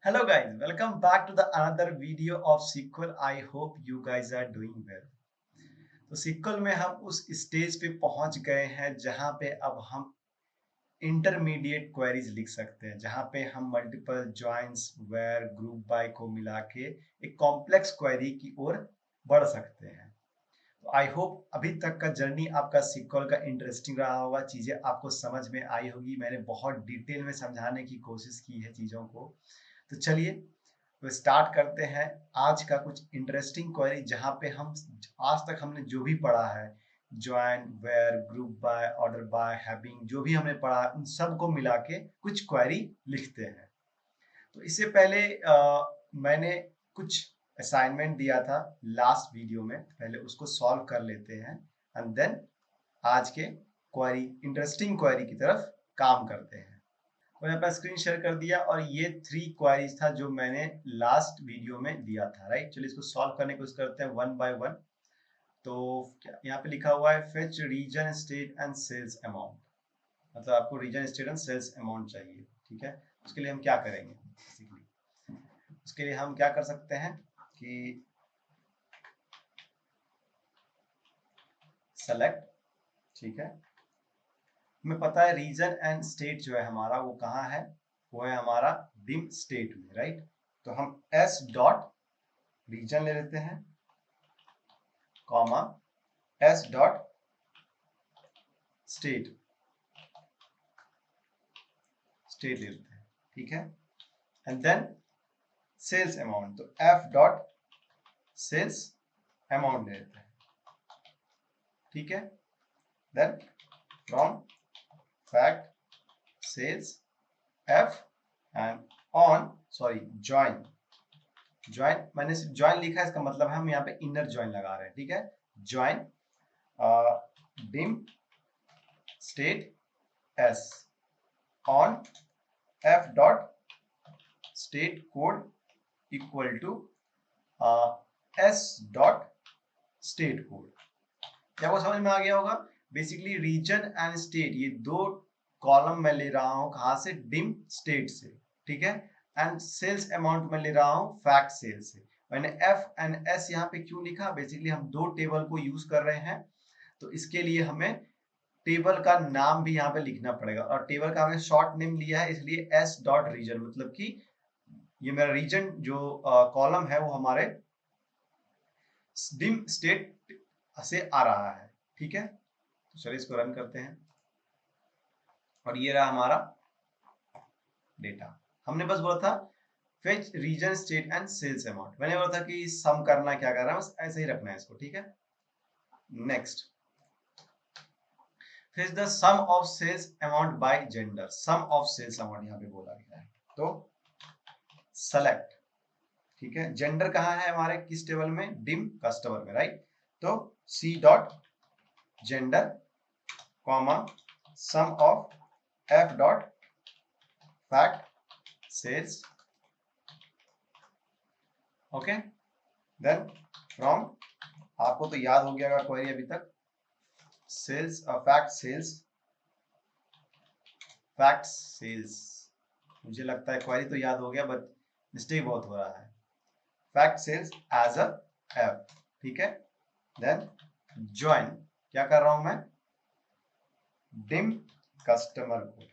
Hello guys, welcome back to the another video of SQL. I hope you guys are doing well. तो SQL में हम उस stage पे पहुंच गए हैं जहां पे अब हम इंटरमीडिएट क्वेरीज लिख सकते हैं, जहां पे हम multiple joins where group by को मिला के एक कॉम्प्लेक्स क्वेरी की ओर बढ़ सकते हैं। तो आई होप अभी तक का जर्नी आपका SQL का इंटरेस्टिंग रहा होगा, चीजें आपको समझ में आई होगी। मैंने बहुत डिटेल में समझाने की कोशिश की है चीजों को। तो चलिए तो स्टार्ट करते हैं आज का कुछ इंटरेस्टिंग क्वेरी, जहां पे हम आज तक हमने जो भी पढ़ा है, join where group by order by having, जो भी हमने पढ़ा है उन सब को मिला के कुछ क्वेरी लिखते हैं। तो इससे पहले मैंने कुछ असाइनमेंट दिया था लास्ट वीडियो में, पहले उसको सॉल्व कर लेते हैं एंड देन आज के क्वेरी इंटरेस्टिंग क्वेरी की तरफ काम करते हैं। तो यहाँ पर स्क्रीन शेयर कर दिया और ये 3 क्वेरीज था जो मैंने लास्ट वीडियो में दिया था, राइट। चलिए इसको सॉल्व करने की कोशिश करते हैं वन बाय वन। तो यहाँ पे लिखा हुआ है fetch region state and sales amount, मतलब आपको region state and sales amount चाहिए, ठीक है। उसके लिए हम क्या करेंगे, बेसिकली उसके लिए हम क्या कर सकते हैं कि सेलेक्ट, ठीक है। हमें पता है रीजन एंड स्टेट जो है हमारा वो कहाँ है, वो है हमारा डिम स्टेट में, राइट। तो हम एस डॉट रीजन ले लेते हैं, comma S dot state state ले लेते हैं, ठीक है। एंड देन सेल्स अमाउंट, तो एफ डॉट सेल्स अमाउंट ले लेते हैं, ठीक है। Then from fact sales F and on sorry join, join मैंने सिर्फ ज्वाइन लिखा है, इसका मतलब हम यहाँ पे इनर ज्वाइन लगा रहे हैं, ठीक है। Join dim state S on F dot state code equal to S dot state code. क्या वो समझ में आ गया होगा। बेसिकली रीजन एंड स्टेट ये दो कॉलम मैं ले रहा हूं, कहां से, डिम स्टेट से, ठीक है। एंड सेल्स अमाउंट में ले रहा हूं फैक्ट सेल से। मैंने एफ एंड एस यहाँ पे क्यों लिखा, बेसिकली हम दो टेबल को यूज कर रहे हैं, तो इसके लिए हमें टेबल का नाम भी यहाँ पे लिखना पड़ेगा, और टेबल का हमने शॉर्ट नेम लिया है इसलिए एस डॉट रीजन, मतलब कि ये मेरा रीजन जो कॉलम है वो हमारे डिम स्टेट से आ रहा है, ठीक है। तो चलिए इसको रन करते हैं और ये रहा हमारा डेटा। हमने बस बोला था fetch region state and sales amount, मैंने बोला था कि सम करना क्या कर रहा है, बस ऐसे ही रखना है इसको, ठीक है। Next, fetch the sum of sales amount by gender, sum of sales amount यहाँ पे बोला गया है, तो सेलेक्ट, ठीक है। जेंडर कहाँ है हमारे, किस टेबल में, डिम कस्टमर में, राइट। तो C dot gender comma sum of F dot fact sales, okay. Then from, आपको तो याद हो गया क्वेरी अभी तक, सेल्स फैक्ट सेल्स, मुझे लगता है क्वेरी तो याद हो गया बट मिस्टेक बहुत हो रहा है। Fact sales as a F, ठीक है। देन ज्वाइन, क्या कर रहा हूं मैं, डिम कस्टमर को,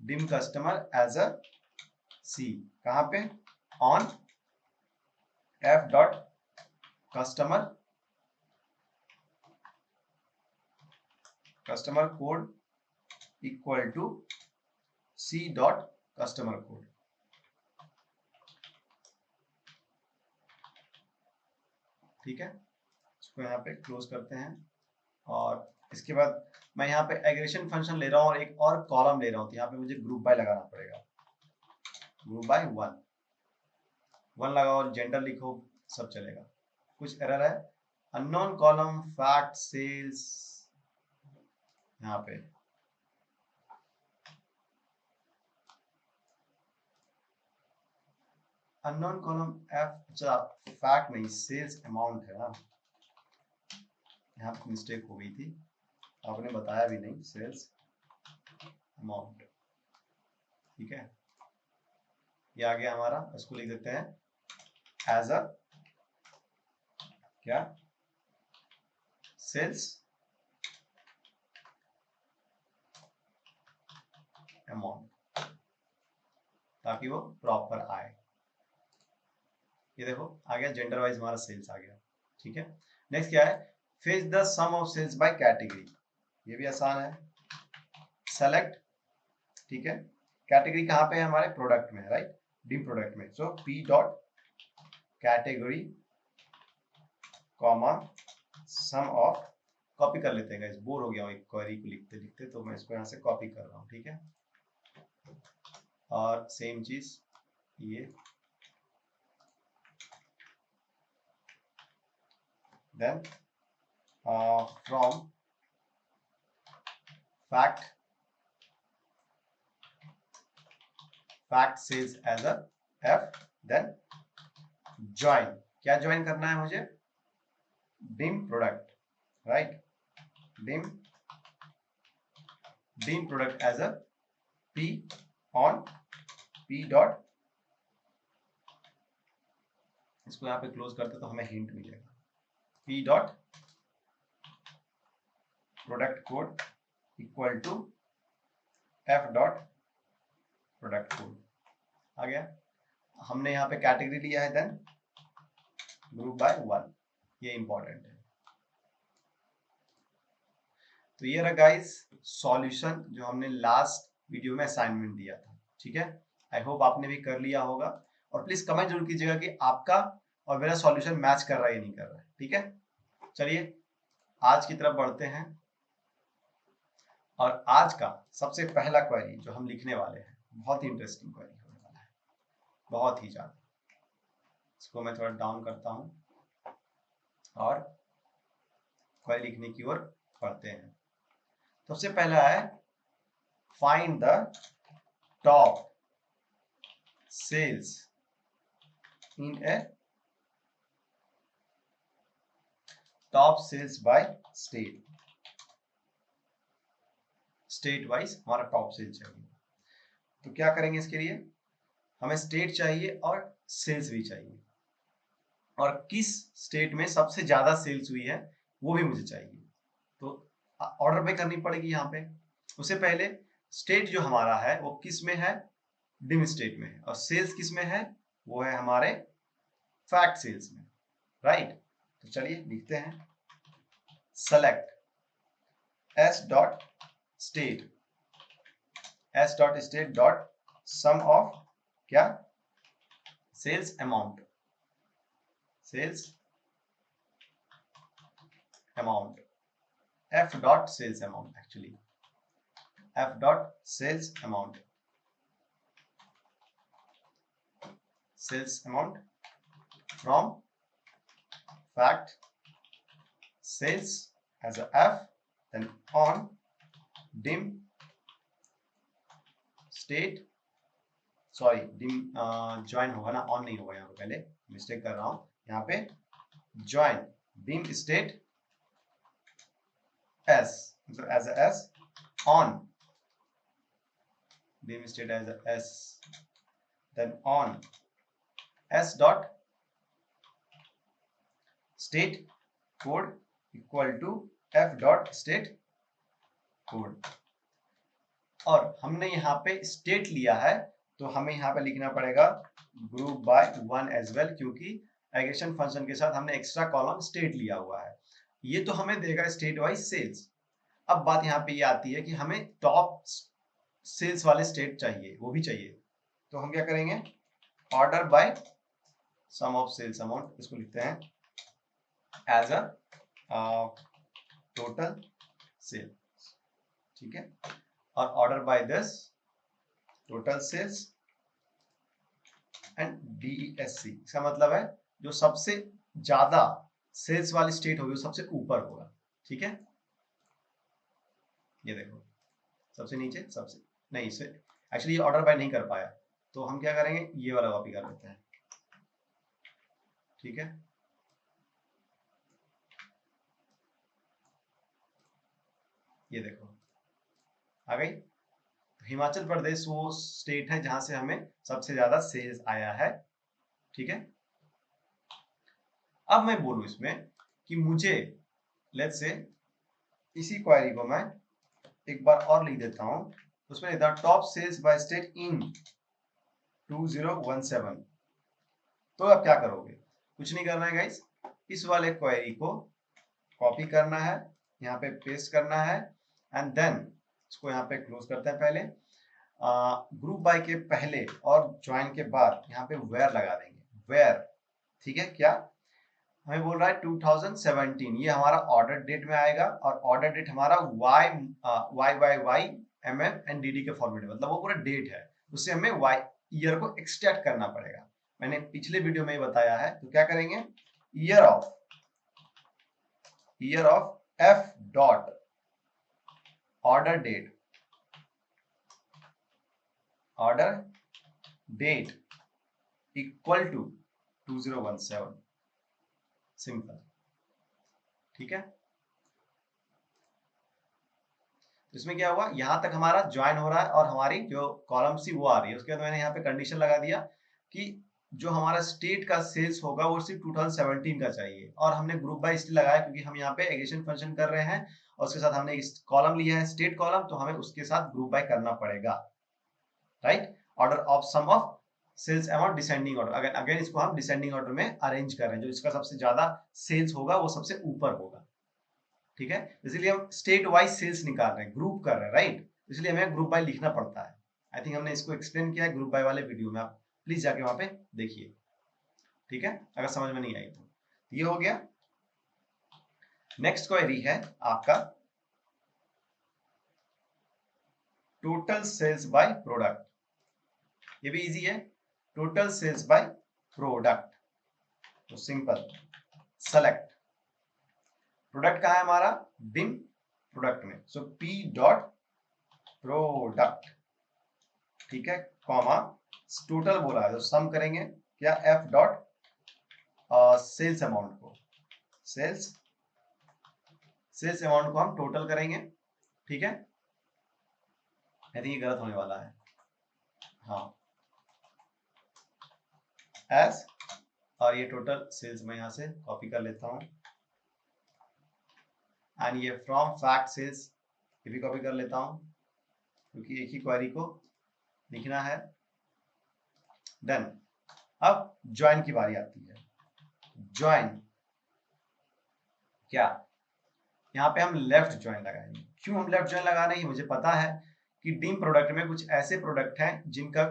dim customer as a C, कहां पे, on F dot customer, customer code equal to C dot customer code, ठीक है। इसको यहाँ पे क्लोज करते हैं और इसके बाद मैं यहाँ पे एग्रेशन फंक्शन ले रहा हूँ और एक और कॉलम ले रहा हूँ, तो यहाँ पे मुझे ग्रुप बाय लगाना पड़ेगा, ग्रुप बाय वन, वन लगाओ और जेंडर लिखो, सब चलेगा। कुछ एरर है, अननोन कॉलम फैक्ट सेल्स, यहाँ पे अननोन कॉलम एफ, अच्छा फैक्ट नहीं सेल्स अमाउंट है ना, यहाँ पे मिस्टेक हो गई थी, आपने बताया भी नहीं, सेल्स अमाउंट, ठीक है। ये आ गया हमारा, इसको लिख देते हैं एज अ क्या, सेल्स अमाउंट, ताकि वो प्रॉपर आए। ये देखो आ गया, जेंडर वाइज हमारा सेल्स आ गया। ठीक है, नेक्स्ट क्या है, fetch the sum of sales by category. ये भी आसान है, सेलेक्ट, ठीक है, कैटेगरी कहाँ पे है हमारे, प्रोडक्ट में, राइट, डी प्रोडक्ट में। So P dot category comma sum of, copy कर लेते हैं गाइस, बोर हो गया हूँ एक क्वेरी को लिखते लिखते, तो मैं इसको यहाँ से कॉपी कर रहा हूँ। ठीक है, और सेम चीज ये, then from fact sales as a F, then join, क्या ज्वाइन करना है मुझे, dim product, right, dim product as a P on P dot, इसको यहाँ पे क्लोज करते तो हमें हिंट मिलेगा, P dot product code equal to F dot product code. आ गया, हमने यहाँ पे कैटेगरी लिया है, देन ग्रुप बाय 1, ये इंपॉर्टेंट है। तो ये रहा गाइस सॉल्यूशन जो हमने लास्ट वीडियो में असाइनमेंट दिया था। ठीक है, आई होप आपने भी कर लिया होगा, और प्लीज कमेंट जरूर कीजिएगा कि आपका और मेरा सॉल्यूशन मैच कर रहा है या नहीं कर रहा है। ठीक है, चलिए आज की तरफ बढ़ते हैं, और आज का सबसे पहला क्वेरी जो हम लिखने वाले हैं, बहुत ही इंटरेस्टिंग क्वेरी होने वाला है, बहुत ही ज्यादा। इसको मैं थोड़ा डाउन करता हूं और क्वेरी लिखने की ओर बढ़ते हैं। सबसे पहला है, find the top sales in a, top sales by state, state wise हमारा टॉप सेल चाहिए। तो क्या करेंगे इसके लिए, हमें स्टेट चाहिए और सेल्स भी चाहिए, और किस स्टेट में सबसे ज्यादा सेल्स हुई है वो भी मुझे चाहिए। तो ऑर्डर पे करनी पड़ेगी यहाँ पे। उससे पहले स्टेट जो हमारा है वो किस में है, डिम स्टेट में है, और सेल्स किस में है, वो है हमारे फैक्ट सेल्स में, राइट। तो चलिए लिखते हैं, select S dot state, S dot state dot sum of क्या, sales amount, sales amount, f dot sales amount, actually f dot sales amount, sales amount from fact sales as a f, then on dim state, sorry dim join होगा ना, on नहीं होगा, यहाँ पे पहले mistake कर रहा हूं, यहाँ पे ज्वाइन dim state s, मतलब as a s, on dim state as a s, then on s dot state code equal to f dot state code। और हमने यहाँ पे स्टेट लिया है, तो हमें यहाँ पे लिखना पड़ेगा ग्रुप बाय 1 एज वेल, क्योंकि एग्रेगेशन फंक्शन के साथ हमने एक्स्ट्रा कॉलम स्टेट लिया हुआ है। ये तो हमें देगा स्टेट वाइज सेल्स। अब बात यहाँ पे ये आती है कि हमें टॉप सेल्स वाले स्टेट चाहिए, वो भी चाहिए। तो हम क्या करेंगे, order by sum of sales amount, इसको लिखते हैं एज अ टोटल सेल। ठीक है, और order by this total sales and DESC, इसका मतलब है जो सबसे ज्यादा सेल्स वाली स्टेट होगी वो सबसे ऊपर होगा। ठीक है, ये देखो सबसे नीचे, सबसे नहीं, इसे एक्चुअली ये ऑर्डर बाय नहीं कर पाया, तो हम क्या करेंगे, ये वाला कॉपी कर लेते हैं। ठीक है, ये देखो आ गई। हिमाचल प्रदेश वो स्टेट है जहां से हमें सबसे ज्यादा सेल्स आया है। ठीक है, अब मैं बोलूं इसमें कि मुझे लेट्स से इसी क्वेरी को मैं एक बार और लिख देता हूं, उसमें लिखता हूं top sales by state in 2017। तो अब क्या करोगे, कुछ नहीं करना है गाइस, इस वाले क्वेरी को कॉपी करना है, यहाँ पे पेस्ट करना है एंड देन इसको यहाँ पे क्लोज करते हैं। पहले ग्रुप बाय के पहले और ज्वाइन के बाद यहाँ पे वेयर लगा देंगे, वेयर। ठीक है, क्या हमें बोल रहा है 2017, ये हमारा ऑर्डर डेट में आएगा और ऑर्डर डेट हमारा Y M M and D D के फॉर्मेट में, मतलब वो पूरा डेट है, उससे हमें वाई ईयर को एक्सट्रैक्ट करना पड़ेगा। मैंने पिछले वीडियो में ही बताया है, तो क्या करेंगे, year of F dot order date equal to 2017, simple. ठीक है, तो इसमें क्या हुआ, यहां तक हमारा ज्वाइन हो रहा है और हमारी जो कॉलम सी वो आ रही है। उसके बाद मैंने यहाँ पे कंडीशन लगा दिया कि जो हमारा स्टेट का सेल्स होगा वो सिर्फ 2017 का चाहिए, और हमने ग्रुप बाय इसलिए लगाया क्योंकि हम यहाँ पे एग्रीगेशन फंक्शन कर रहे हैं और उसके साथ हमने एक कॉलम लिया है स्टेट कॉलम, तो हमें उसके साथ ग्रुप बाय करना पड़ेगा, right. Order of sum of sales amount descending order, अगर अगेन इसको हम डिसेंडिंग ऑर्डर में अरेंज कर रहे हैं, जो इसका सबसे ज्यादा सेल्स होगा वो सबसे ऊपर होगा। ठीक है, इसलिए हम स्टेट वाइज सेल्स निकाल रहे हैं, ग्रुप कर रहे हैं, राइट, इसलिए हमें ग्रुप बाय लिखना पड़ता है। आई थिंक हमने इसको एक्सप्लेन किया है ग्रुप बाय वाले वीडियो में, आप प्लीज जाके वहां पे देखिए। ठीक है, अगर समझ में नहीं आई तो ये हो गया। नेक्स्ट क्वेरी है आपका टोटल सेल्स बाय प्रोडक्ट, ये भी इजी है, टोटल सेल्स बाय प्रोडक्ट। तो सिंपल सेलेक्ट प्रोडक्ट कहाँ है हमारा, बिन प्रोडक्ट में, सो पी डॉट प्रोडक्ट। ठीक है, कॉमा टोटल बोला है तो सम करेंगे क्या, एफ डॉट सेल्स अमाउंट को, सेल्स अमाउंट को हम टोटल करेंगे। ठीक है, आई थिंक ये गलत होने वाला है, हाँ, एस, और ये टोटल सेल्स मैं यहां से कॉपी कर लेता हूं एंड ये फ्रॉम फैक्ट सेल्स ये भी कॉपी कर लेता हूं क्योंकि एक ही क्वेरी को लिखना है। देन अब ज्वाइन की बारी आती है, ज्वाइन क्या, यहाँ पे हम लेफ्ट ज्वाइन लगाएंगे। क्यों हम लेफ्ट ज्वाइन लगा रहे हैं, मुझे पता है कि डीम प्रोडक्ट में कुछ ऐसे प्रोडक्ट हैं जिनका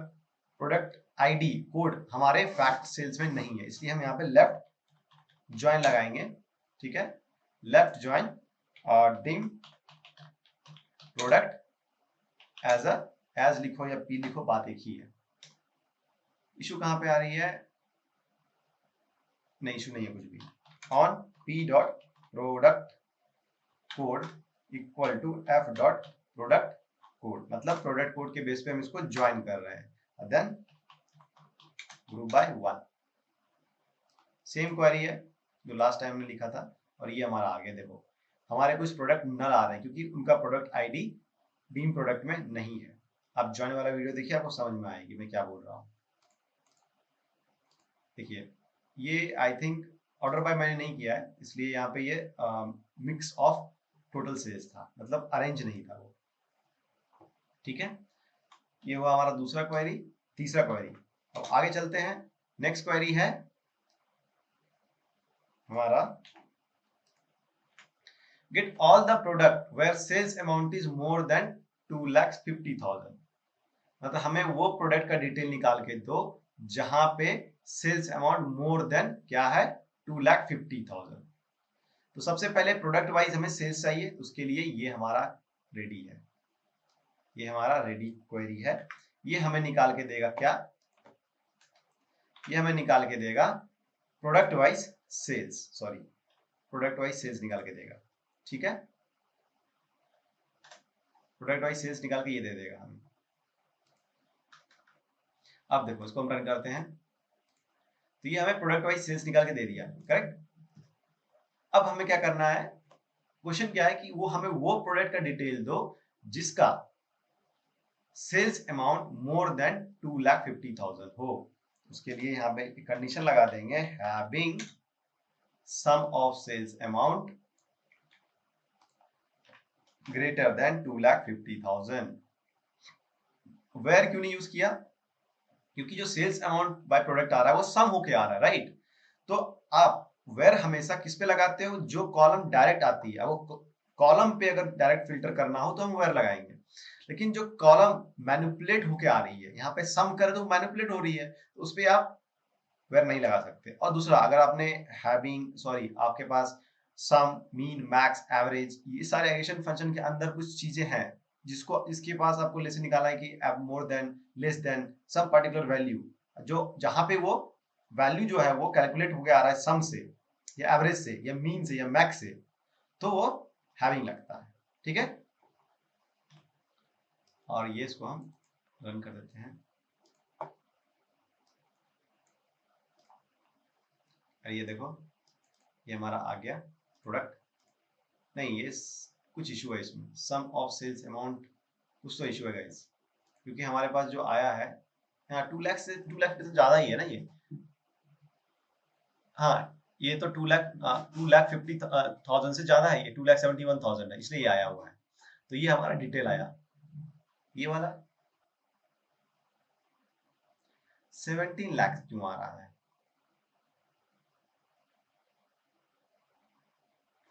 प्रोडक्ट आईडी कोड हमारे फैक्ट सेल्स में नहीं है, इसलिए हम यहाँ पे लेफ्ट ज्वाइन लगाएंगे। ठीक है, लेफ्ट ज्वाइन और डीम प्रोडक्ट एज लिखो या पी लिखो, बात एक ही है। इशू कहां पे आ रही है, नहीं इशू नहीं है कुछ भी, on P dot product code equal to F dot product code, मतलब प्रोडक्ट कोड के बेस पे हम इसको ज्वाइन कर रहे हैं। Then group by 1, same query है जो लास्ट टाइम में लिखा था, और ये हमारा आगे देखो हमारे कुछ प्रोडक्ट नल आ रहे हैं क्योंकि उनका प्रोडक्ट आईडी बीम प्रोडक्ट में नहीं है। आप ज्वाइन वाला वीडियो देखिए, आपको समझ में आएगी मैं क्या बोल रहा हूँ। देखिए ये आई थिंक ऑर्डर बाय मैंने नहीं किया है, इसलिए यहाँ पे ये मिक्स ऑफ टोटल सेल्स था, मतलब अरेंज नहीं था वो। ठीक है, ये हुआ हमारा दूसरा क्वेरी। तीसरा क्वेरी, अब आगे चलते हैं। नेक्स्ट क्वेरी है हमारा get all the product where sales amount is more than 2,50,000, मतलब हमें वो प्रोडक्ट का डिटेल निकाल के दो जहां पे सेल्स अमाउंट मोर देन क्या है, 2,50,000। तो सबसे पहले प्रोडक्ट वाइज हमें सेल्स चाहिए, उसके लिए ये हमारा रेडी है, ये हमारा रेडी क्वेरी है। ये हमें निकाल के देगा क्या, ये हमें निकाल के देगा product wise sales, sorry product wise sales निकाल के देगा। ठीक है, प्रोडक्ट वाइज सेल्स निकाल के ये दे देगा हमें। अब देखो इसको हम रन करते हैं, तो ये हमें प्रोडक्ट वाइज सेल्स निकाल के दे दिया, करेक्ट। अब हमें क्या करना है, क्वेश्चन क्या है कि वो हमें वो प्रोडक्ट का डिटेल दो जिसका सेल्स अमाउंट मोर देन 2,50,000 हो, उसके लिए यहाँ पे कंडीशन लगा देंगे having sum of sales amount greater than 2,50,000। Where क्यों नहीं यूज किया? क्योंकि जो सेल्स अमाउंट बाय प्रोडक्ट आ रहा है वो सम होके आ रहा है, राइट? तो आप वेयर हमेशा किस पे लगाते हो? जो कॉलम डायरेक्ट आती है, वो कॉलम पे अगर डायरेक्ट फिल्टर करना हो तो हम वेयर लगाएंगे, लेकिन जो कॉलम मैनिपुलेट होके आ रही है, यहाँ पे सम करे तो मैनिपुलेट हो रही है, तो उस पे आप वेयर नहीं लगा सकते। और दूसरा, अगर आपने आपके पास सम, मीन, मैक्स, एवरेज, ये सारे एग्रीगेशन फंक्शन के अंदर कुछ चीजें हैं जिसको इसके पास आपको लेसे निकालना है कि more than, less than some particular value, जो जहां पे वो वैल्यू जो है वो कैलकुलेट होके आ रहा है सम से या एवरेज से या मीन से या मैक्स से, तो वो हैविंग लगता है। ठीक है, और ये इसको हम रन कर देते हैं। और ये देखो, ये हमारा आ गया प्रोडक्ट। नहीं, ये कुछ इशू है इसमें, सम ऑफ सेल्स अमाउंट कुछ तो इशू है गाइस, क्योंकि हमारे पास जो आया है यहाँ 2 लाख से 2 लाख से ज्यादा ही है ना ये। हाँ, ये तो 2,50,000 से ज्यादा है, ये 2,71,000 है, इसलिए ये आया हुआ है। तो ये हमारा डिटेल आया, ये वाला 17 लाख क्यों आ रहा है?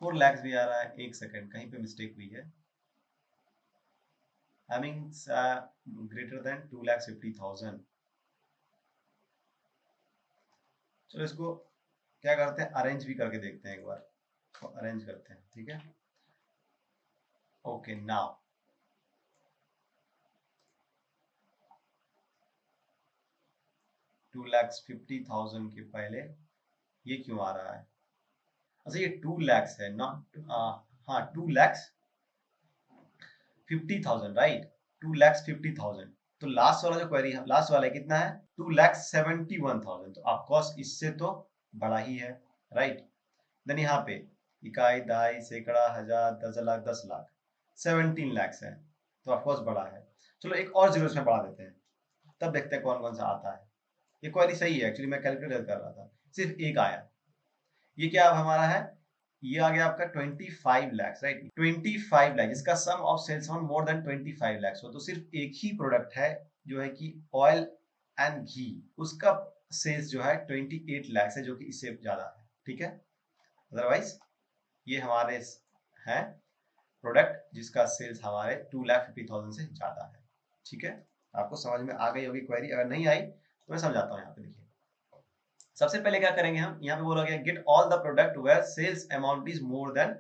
4 लाख भी आ रहा है। एक सेकंड, कहीं पे मिस्टेक हुई है। having greater than 2,50,000। चलो इसको क्या करते हैं, अरेंज भी करके देखते हैं एक बार, तो अरेंज करते हैं। ठीक है, ओके, नाउ 2,50,000 के पहले ये क्यों आ रहा है? अच्छा, ये 2 लाख है, नॉट, हाँ, 2,50,000, राइट, 2,50,000। तो लास्ट वाला जो क्वेरी, लास्ट वाला है कितना है? 2,71,000। तो ऑफकोर्स इससे तो बड़ा ही है, राइट? देन यहाँ पे इकाई, दाई, सैकड़ा, हजार, 10 लाख, 10 लाख, 17 लाख है, तो ऑफकोर्स बड़ा है। चलो एक और जीरो इसमें बढ़ा देते हैं, तब देखते हैं कौन कौन सा आता है। ये क्वेरी सही है, एक्चुअली मैं कैलकुलेट कर रहा था, सिर्फ एक आया। ये क्या अब हमारा है? ये आ गया आपका 25 लाख, राइट? 25 लाख, इसका sum of sales on more than 25 lakh हो, तो सिर्फ एक ही प्रोडक्ट है जो है कि ऑयल एंड घी, उसका सेल्स जो है 28 लाख है, जो कि इससे ज्यादा है। ठीक है, अदरवाइज ये हमारे हैं प्रोडक्ट जिसका सेल्स हमारे 2,50,000 से ज्यादा है। ठीक है, आपको समझ में आ गई होगी क्वेरी, अगर नहीं आई तो मैं समझाता हूँ। यहाँ पे देखिए, सबसे पहले क्या करेंगे हम, यहाँ पे बोला गया get all the product where sales amount is more than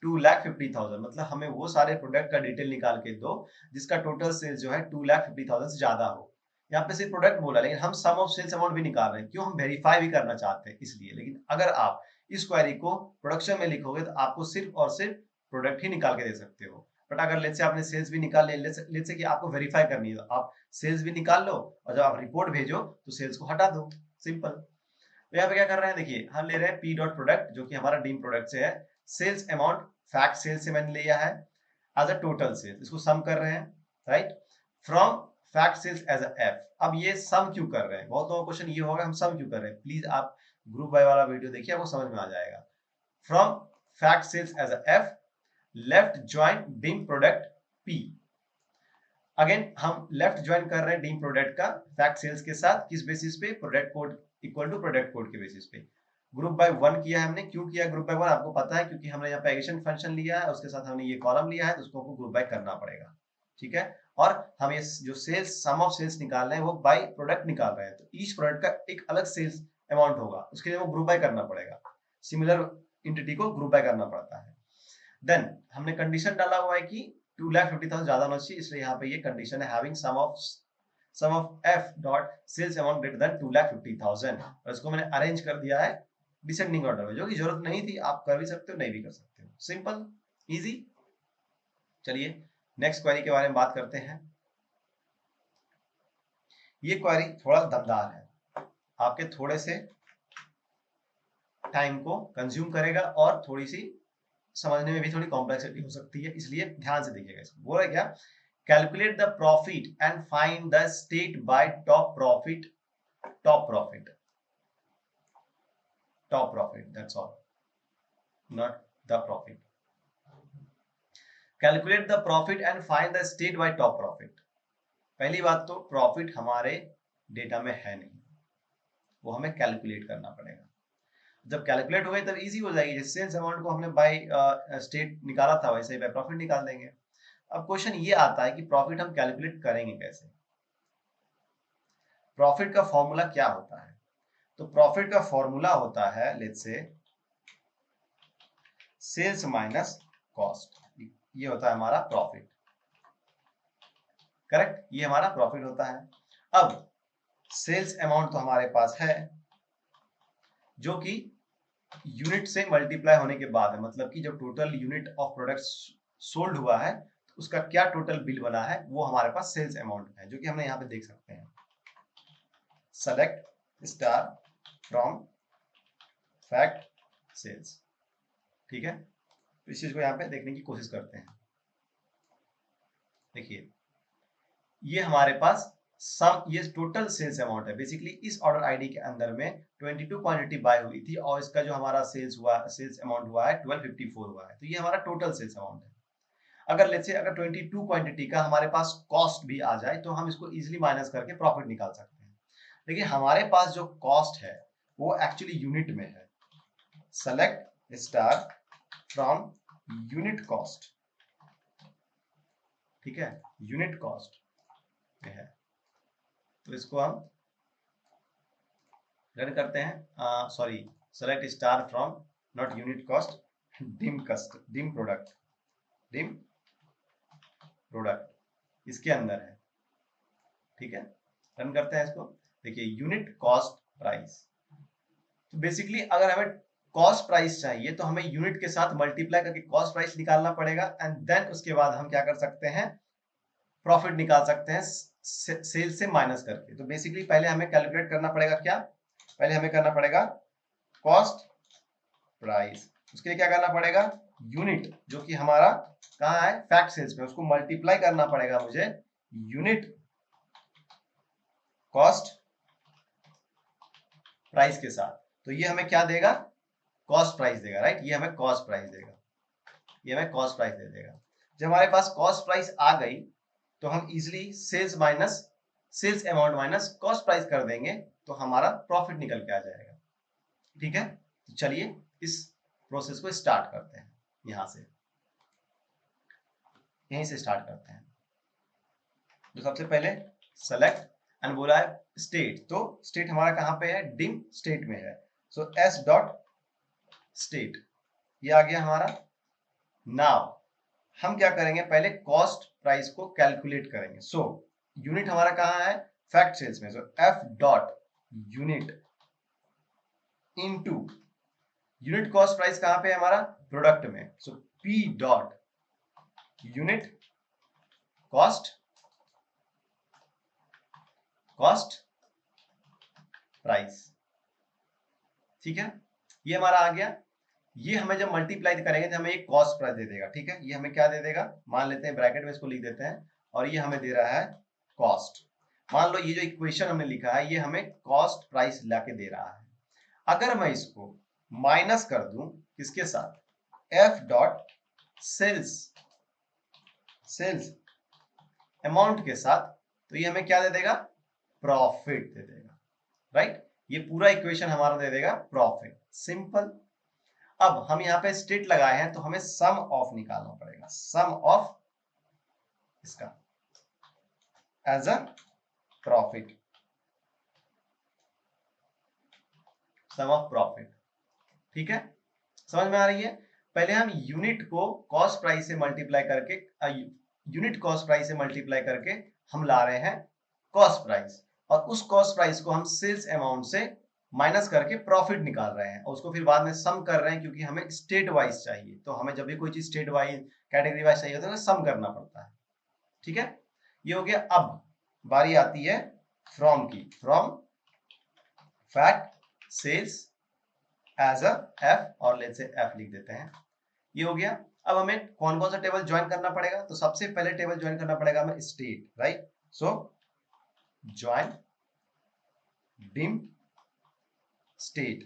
2,50,000, मतलब हमें वो सारे प्रोडक्ट का डिटेल निकाल के दो जिसका टोटल सेल्स जो है 2,50,000 से ज्यादा हो। यहाँ पे सिर्फ प्रोडक्ट बोला, लेकिन हम सम ऑफ सेल्स अमाउंट भी निकाल रहे हैं, क्यों? हम वेरीफाई भी करना चाहते हैं इसलिए। लेकिन अगर आप इस क्वेरी को प्रोडक्शन में लिखोगे तो आपको सिर्फ और सिर्फ प्रोडक्ट ही निकाल के दे सकते हो। बट अगर लेट्स से आपने सेल्स भी निकाल ले, लेट्स से कि आपको वेरीफाई करनी है, तो आप सेल्स भी निकाल लो और जब आप रिपोर्ट भेजो तो सेल्स को हटा दो, सिंपल। तो यहाँ पे क्या कर रहे हैं, देखिए हम ले रहे हैं पी डॉट प्रोडक्ट, जो कि हमारा डीम प्रोडक्ट से है, सेल्स अमाउंट फैक्ट सेल्स से मैंने लिया है एज अ टोटल सेल्स, इसको सम कर रहे हैं, right, from fact sales as a F. अब ये सम क्यों कर रहे हैं? बहुत लोगों का क्वेश्चन ये होगा, हम सम क्यों कर रहे हैं? प्लीज आप ग्रुप बाय वाला वीडियो देखिए, आपको समझ में आ जाएगा। From fact sales as a F, left join dim product P. Again हम लेफ्ट ज्वाइन कर रहे हैं डीम प्रोडक्ट का फैक्ट सेल्स के साथ, किस बेसिस पे? Product code equal to product code के बेसिस पे। ग्रुप बाय 1 किया है हमने, क्यों किया ग्रुप बाय 1 आपको पता है, क्योंकि हमने यहाँ पे एडिशन फंक्शन लिया है, उसके साथ हमने ये कॉलम लिया है, तो उसको आपको ग्रुप बाय करना पड़ेगा। ठीक है, और हम ये जो सेल्स, सम ऑफ सेल्स निकाल रहे हैं वो बाय प्रोडक्ट निकाल रहे हैं, तो ईच प्रोडक्ट का एक अलग सेल्स अमाउंट होगा, उसके लिए वो ग्रुप बाय करना पड़ेगा, सिमिलर एंटिटी को ग्रुप बाय करना पड़ता है। देन हमने कंडीशन डाला हुआ है कि 2,50,000 ज्यादा होना चाहिए, इसलिए यहाँ पे ये कंडीशन है having sum of F dot sales amount greater than 2,50,000, और इसको मैंने अरेंज कर दिया है डिसेंडिंग ऑर्डर में, जो कि जरूरत नहीं थी, आप कर भी सकते हो, नहीं भी कर सकते हो, सिंपल, इजी। चलिए नेक्स्ट क्वेरी के बारे में बात करते हैं। ये क्वेरी थोड़ा दमदार है, आपके थोड़े से टाइम को कंज्यूम करेगा और थोड़ी सी समझने में भी थोड़ी कॉम्प्लेक्सिटी हो सकती है, इसलिए ध्यान से देखिएगा इसको। बोला क्या calculate the profit and find the state by top profit, top profit, top profit, that's all, not the profit. Calculate the profit and find the state by top profit. पहली बात तो प्रॉफिट हमारे डेटा में है नहीं, वो हमें calculate करना पड़ेगा। जब कैलकुलेट हो गई तब इजी हो जाएगी, जैसे सेल्स अमाउंट को हमने बाय स्टेट निकाला था वैसे ही बाय प्रॉफिट निकाल देंगे। अब क्वेश्चन ये आता है कि प्रॉफिट हम कैलकुलेट करेंगे कैसे। प्रॉफिट का फॉर्मूला क्या होता है? तो प्रॉफिट का फॉर्मूला होता है, let's say sales minus cost, ये होता है हमारा प्रॉफिट, करेक्ट, ये हमारा प्रॉफिट होता है। अब सेल्स अमाउंट तो हमारे पास है जो कि यूनिट से मल्टीप्लाई होने के बाद है, मतलब कि जब total unit of products sold हुआ है तो उसका क्या टोटल बिल बना है वो हमारे पास सेल्स अमाउंट है, जो कि हमने यहाँ पे देख सकते हैं। Select star from fact sales, ठीक है। तो इस चीज को यहाँ पे देखने की कोशिश करते हैं। देखिए ये हमारे पास सम, ये टोटल सेल्स अमाउंट है। बेसिकली इस ऑर्डर आईडी के अंदर में 22 क्वांटिटी बाय हुई थी और इसका जो हमारा सेल्स हुआ, सेल्स अमाउंट हुआ है 1254 हुआ है, तो ये हमारा टोटल सेल्स अमाउंट है। अगर लेट्स से अगर 22 क्वांटिटी का हमारे पास कॉस्ट भी आ जाए तो हम इसको इजीली माइनस करके प्रॉफिट निकाल सकते हैं, लेकिन हमारे पास जो कॉस्ट है वो एक्चुअली यूनिट में है। Select star from unit cost, ठीक है, यूनिट कॉस्ट में है। तो इसको हम रन करते हैं, sorry, select star from not unit cost, dim कस्ट, डिम प्रोडक्ट, डिम प्रोडक्ट इसके अंदर है, ठीक है। रन करते हैं इसको। देखिए यूनिट कॉस्ट प्राइस, तो बेसिकली अगर हमें कॉस्ट प्राइस चाहिए तो हमें यूनिट के साथ मल्टीप्लाई करके कॉस्ट प्राइस निकालना पड़ेगा एंड देन उसके बाद हम क्या कर सकते हैं, प्रॉफिट निकाल सकते हैं सेल्स से माइनस करके। तो बेसिकली पहले हमें कैलकुलेट करना पड़ेगा क्या, पहले हमें करना पड़ेगा कॉस्ट प्राइस, उसके लिए क्या करना पड़ेगा, यूनिट जो कि हमारा कहाँ है, फैक्ट सेल्स में, उसको मल्टीप्लाई करना पड़ेगा मुझे यूनिट कॉस्ट प्राइस के साथ। तो ये हमें क्या देगा, कॉस्ट प्राइस देगा, राइट, ये हमें कॉस्ट प्राइस देगा, ये हमें कॉस्ट प्राइस दे देगा। जब हमारे पास कॉस्ट प्राइस आ गई तो हम easily sales minus sales amount minus cost price कर देंगे तो हमारा प्रॉफिट निकल के आ जाएगा, ठीक है। तो चलिए इस प्रोसेस को स्टार्ट करते हैं, यहां से, यहीं से स्टार्ट करते हैं। तो सबसे पहले सेलेक्ट एंड बोला है स्टेट, तो स्टेट हमारा कहां पे है, डिम स्टेट में है, सो एस डॉट स्टेट, ये आ गया हमारा। नाउ हम क्या करेंगे, पहले कॉस्ट प्राइस को कैलकुलेट करेंगे। सो यूनिट हमारा कहां है, फैक्ट सेल्स में, so F dot unit into unit cost price कहां पे है हमारा, प्रोडक्ट में, so P dot unit cost price, ठीक है। ये हमारा आ गया। ये हमें जब मल्टीप्लाई करेंगे तो हमें एक कॉस्ट प्राइस दे देगा, ठीक है। ये हमें क्या दे देगा, मान लेते हैं ब्रैकेट में इसको लिख देते हैं, और ये हमें दे रहा है कॉस्ट। मान लो ये जो इक्वेशन हमने लिखा है ये हमें कॉस्ट प्राइस लाके दे रहा है। अगर मैं इसको माइनस कर दूं किसके साथ, F dot sales, sales amount के साथ, तो ये हमें क्या दे देगा, प्रॉफिट दे देगा, राइट। ये पूरा इक्वेशन हमारा दे देगा प्रॉफिट, सिंपल। अब हम यहाँ पे स्टेट लगाए हैं तो हमें सम ऑफ निकालना पड़ेगा, सम ऑफ इसका as a profit, sum of profit, ठीक है। समझ में आ रही है। पहले हम यूनिट को कॉस्ट प्राइस से मल्टीप्लाई करके, यूनिट कॉस्ट प्राइस से मल्टीप्लाई करके हम ला रहे हैं कॉस्ट प्राइस, और उस कॉस्ट प्राइस को हम सेल्स अमाउंट से माइनस करके प्रॉफिट निकाल रहे हैं, और उसको फिर बाद में सम कर रहे हैं, क्योंकि हमें स्टेट वाइज चाहिए। तो हमें जब भी कोई चीज स्टेट वाइज, कैटेगरी वाइज चाहिए होता है तो सम करना पड़ता है, ठीक है। ये हो गया। अब बारी आती है फ्रॉम की, from fact sales as a F, और लेट्स से एफ लिख देते हैं, ये हो गया। अब हमें कौन कौन सा टेबल ज्वाइन करना पड़ेगा, तो सबसे पहले टेबल ज्वाइन करना पड़ेगा हमें state, right? So join dim state,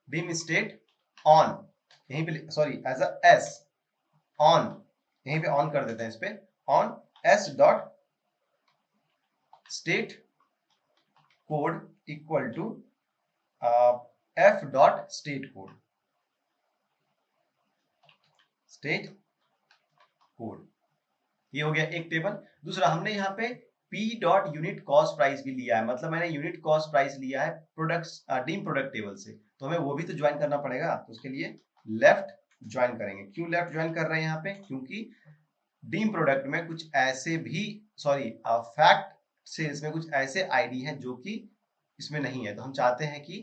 dim state on, यहीं पे sorry as a S on, यहीं पे ऑन कर देते हैं, इस पे on S dot state code equal to F dot state code, state code. ये हो गया एक टेबल। दूसरा, हमने यहाँ पे P dot unit cost price भी लिया है, मतलब मैंने यूनिट कॉस्ट प्राइस लिया है प्रोडक्ट्स डीम प्रोडक्ट टेबल से, तो हमें वो भी तो ज्वाइन करना पड़ेगा। तो उसके लिए लेफ्ट ज्वाइन करेंगे। क्यों लेफ्ट ज्वाइन कर रहे हैं यहाँ पे? क्योंकि डीम प्रोडक्ट में कुछ ऐसे भी सॉरी फैक्ट सेल्स में कुछ ऐसे आईडी हैं जो कि इसमें नहीं है, तो हम चाहते हैं कि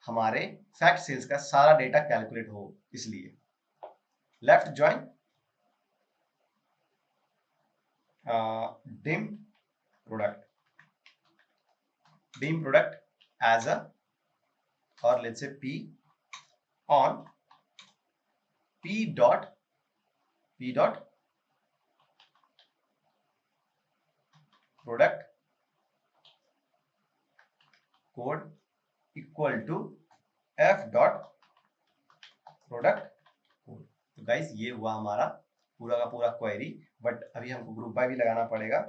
हमारे फैक्ट सेल्स का सारा डेटा कैलकुलेट हो, इसलिए left join dim product as a, or let's say P on P dot product code equal to F dot product code। तो गाइस ये हुआ हमारा पूरा का पूरा क्वेरी, बट अभी हमको ग्रुप बाय भी लगाना पड़ेगा।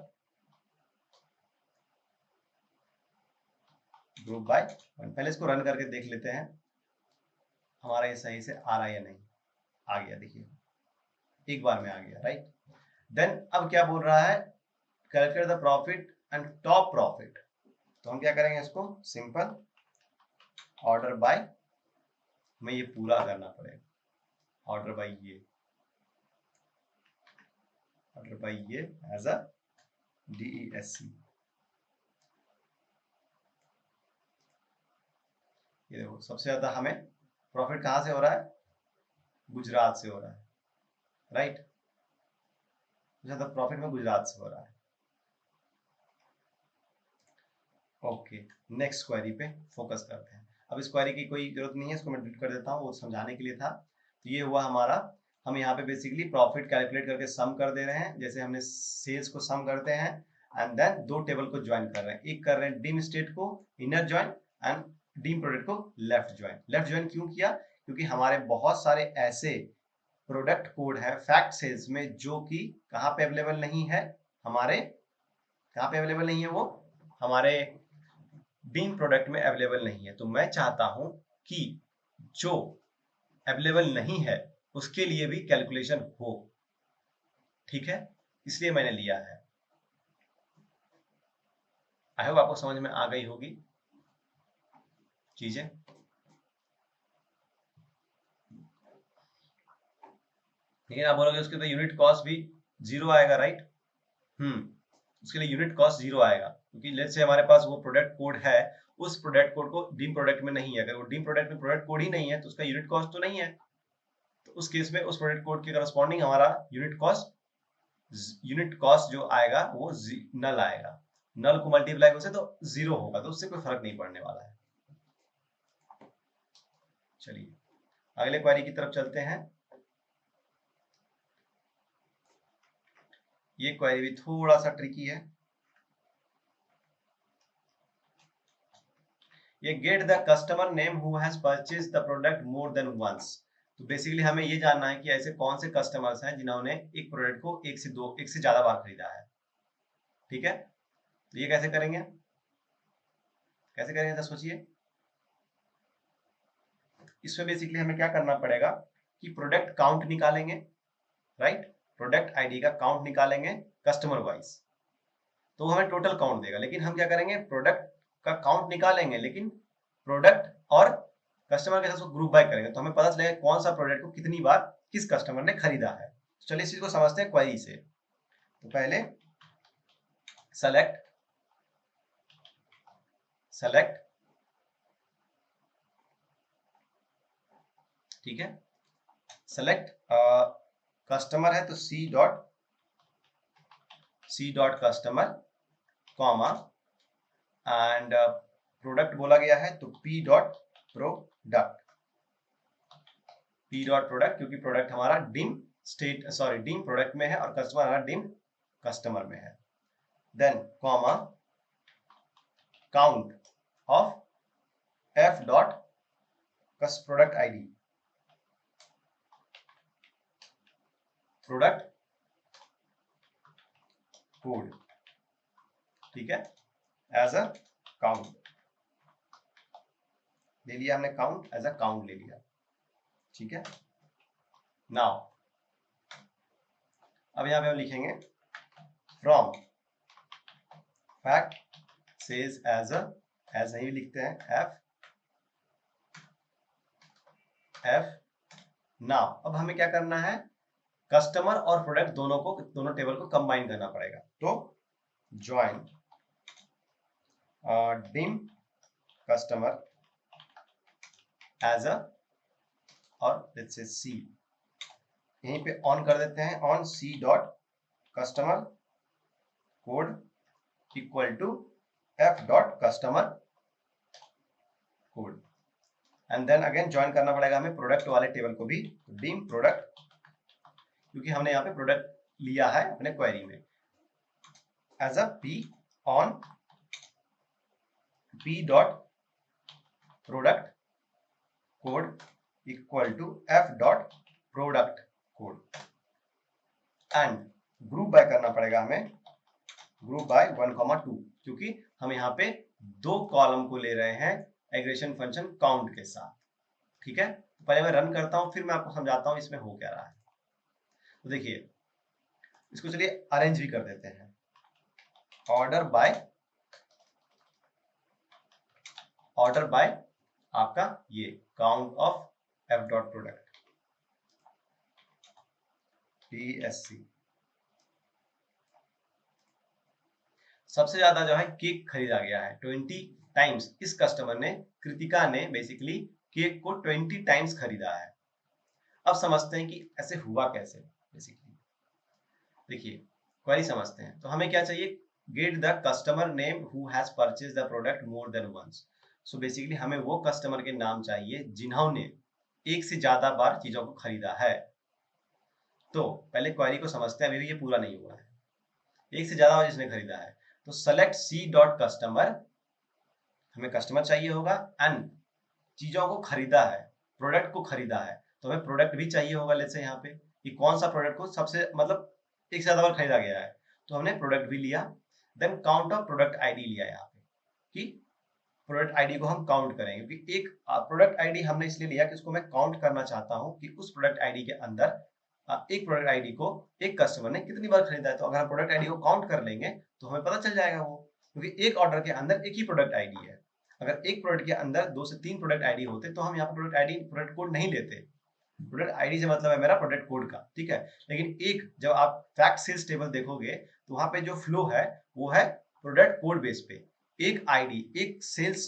ग्रुप बाय, पहले इसको रन करके देख लेते हैं हमारा ये सही से आ रहा है या नहीं। आ गया, देखिए एक बार में आ गया, राइट? देन अब क्या बोल रहा है? Calculate the profit and top profit. तो हम क्या करेंगे? इसको सिंपल ऑर्डर बाय, हमें ये पूरा करना पड़ेगा। ऑर्डर बाय ये एज अ DESC। ये देखो, सबसे ज्यादा हमें प्रॉफिट कहाँ से हो रहा है? गुजरात से हो रहा है, राइट? सबसे ज्यादा प्रॉफिट में गुजरात से हो रहा है। ओके, नेक्स्ट क्वेरी पे फोकस करते हैं। अब इस क्वेरी की कोई जरूरत नहीं है, इसको मैं डिलीट कर देता हूँ, वो समझाने के लिए था। तो ये हुआ हमारा, हम यहाँ पे बेसिकली प्रॉफिट कैलकुलेट करके सम कर दे रहे हैं, जैसे हमने सेल्स को सम करते हैं, एंड देन दो टेबल को ज्वाइन कर रहे हैं। एक कर रहे हैं डीम स्टेट को inner join and dim product को लेफ्ट ज्वाइन। लेफ्ट ज्वाइन क्यों किया? क्योंकि हमारे बहुत सारे ऐसे प्रोडक्ट कोड है फैक्ट सेल्स में जो कि कहाँ पे अवेलेबल नहीं है, हमारे कहाँ पे अवेलेबल नहीं है, वो हमारे डीम प्रोडक्ट में अवेलेबल नहीं है। तो मैं चाहता हूं कि जो अवेलेबल नहीं है उसके लिए भी कैलकुलेशन हो, ठीक है? इसलिए मैंने लिया है। आई होप आपको समझ में आ गई होगी चीजें। लेकिन आप बोलोगे उसके तो यूनिट कॉस्ट भी जीरो आएगा, राइट? उसके लिए यूनिट कॉस्ट जीरो आएगा, क्योंकि लेट्स से हमारे पास वो प्रोडक्ट कोड है, उस प्रोडक्ट कोड को डीम प्रोडक्ट में नहीं है। अगर वो डीम प्रोडक्ट में प्रोडक्ट कोड ही नहीं है तो उसका यूनिट कॉस्ट तो नहीं है। तो उस केस में उस प्रोडक्ट कोड के करस्पॉन्डिंग हमारा यूनिट कॉस्ट जो आएगा वो नल आएगा। नल को मल्टीप्लाई से तो जीरो होगा, तो उससे कोई फर्क नहीं पड़ने वाला है। चलिए अगले क्वेरी की तरफ चलते हैं। ये क्वेरी भी थोड़ा सा ट्रिकी है। ये get the customer name who has purchase the product more than once. तो बेसिकली हमें ये जानना है कि ऐसे कौन से कस्टमर्स हैं जिन्होंने एक प्रोडक्ट को एक से ज्यादा बार खरीदा है, ठीक है? तो ये कैसे करेंगे? तो सोचिए। इसमें बेसिकली हमें क्या करना पड़ेगा कि प्रोडक्ट काउंट निकालेंगे, राइट? प्रोडक्ट आईडी का काउंट निकालेंगे कस्टमर वाइज, तो हमें टोटल काउंट देगा। लेकिन हम क्या करेंगे? प्रोडक्ट का काउंट निकालेंगे, लेकिन प्रोडक्ट और कस्टमर के साथ उसको ग्रुप बाय करेंगे, तो हमें पता चलेगा कौन सा प्रोडक्ट को कितनी बार किस कस्टमर ने खरीदा है। तो चलिए इस चीज को समझते हैं क्वेरी से। तो पहले सेलेक्ट, ठीक है, सेलेक्ट कस्टमर है तो C dot customer comma and product बोला गया है तो P dot product, P dot product, क्योंकि प्रोडक्ट हमारा डीम प्रोडक्ट में है और कस्टमर हमारा डीम कस्टमर में है। Then comma count of F dot product ID, product code, ठीक है, एज अ काउंट ले लिया हमने, काउंट एज अ काउंट ले लिया, ठीक है। नाउ अब यहां पे हम लिखेंगे फ्रॉम फैक्ट सेज एज नहीं लिखते हैं, एफ। नाउ अब हमें क्या करना है, कस्टमर और प्रोडक्ट दोनों टेबल को कंबाइन करना पड़ेगा। तो join dim customer as a, और लेट्स से सी, यहीं पे ऑन कर देते हैं, on C dot customer code equal to F dot customer code, and then again join करना पड़ेगा हमें प्रोडक्ट वाले टेबल को भी, डीम प्रोडक्ट, क्योंकि हमने यहाँ पे प्रोडक्ट लिया है अपने क्वेरी में, as a P on P dot product code equal to F dot product code, and group by करना पड़ेगा हमें, ग्रुप बाय 1,2, क्योंकि हम यहाँ पे 2 कॉलम को ले रहे हैं एग्रेशन फंक्शन काउंट के साथ, ठीक है। पहले मैं रन करता हूं, फिर मैं आपको समझाता हूं इसमें हो क्या रहा है। तो देखिए, इसको चलिए अरेंज भी कर देते हैं, ऑर्डर बाय आपका ये count of F dot product PSC। सबसे ज्यादा जो है केक खरीदा गया है 20 टाइम्स, इस कस्टमर ने, कृतिका ने बेसिकली केक को 20 टाइम्स खरीदा है। अब समझते हैं कि ऐसे हुआ कैसे। बेसिकली देखिए, क्वेरी समझते हैं। तो हमें क्या चाहिए, get the customer name who has purchase the product more than once. So basically हमें वो कस्टमर के नाम चाहिए जिन्होंने एक से ज्यादा बार चीजों को खरीदा है। तो पहले क्वेरी को समझते हैं, अभी भी ये पूरा नहीं हुआ है। एक से ज्यादा बार जिसने खरीदा है, तो सेलेक्ट सी डॉट कस्टमर, हमें कस्टमर चाहिए होगा, एंड चीजों को खरीदा है, प्रोडक्ट को खरीदा है, तो हमें प्रोडक्ट भी चाहिए होगा। लेट्स से यहाँ पे कि कौन सा प्रोडक्ट को सबसे मतलब एक से ज्यादा बार खरीदा गया है, तो हमने प्रोडक्ट भी लिया। Then count of product ID लिया यहाँ पे, कि प्रोडक्ट आईडी को हम काउंट करेंगे, क्योंकि एक प्रोडक्ट आईडी हमने इसलिए लिया कि उसको मैं काउंट करना चाहता हूँ कि उस प्रोडक्ट आईडी के अंदर एक प्रोडक्ट आईडी को एक कस्टमर ने कितनी बार खरीदा है। तो अगर हम प्रोडक्ट आईडी को काउंट कर लेंगे तो हमें पता चल जाएगा वो, क्योंकि एक ऑर्डर के अंदर एक ही प्रोडक्ट आईडी है। अगर एक प्रोडक्ट के अंदर 2 से 3 प्रोडक्ट आईडी होते तो हम यहाँ पर प्रोडक्ट कोड नहीं लेते। प्रोडक्ट आईडी से मतलब है मेरा प्रोडक्ट कोड का, ठीक है। लेकिन एक जब आप फैक्ट सेल्स टेबल देखोगे तो वहां पे जो फ्लो है वो है प्रोडक्ट कोड बेस पे। एक आईडी, एक सेल्स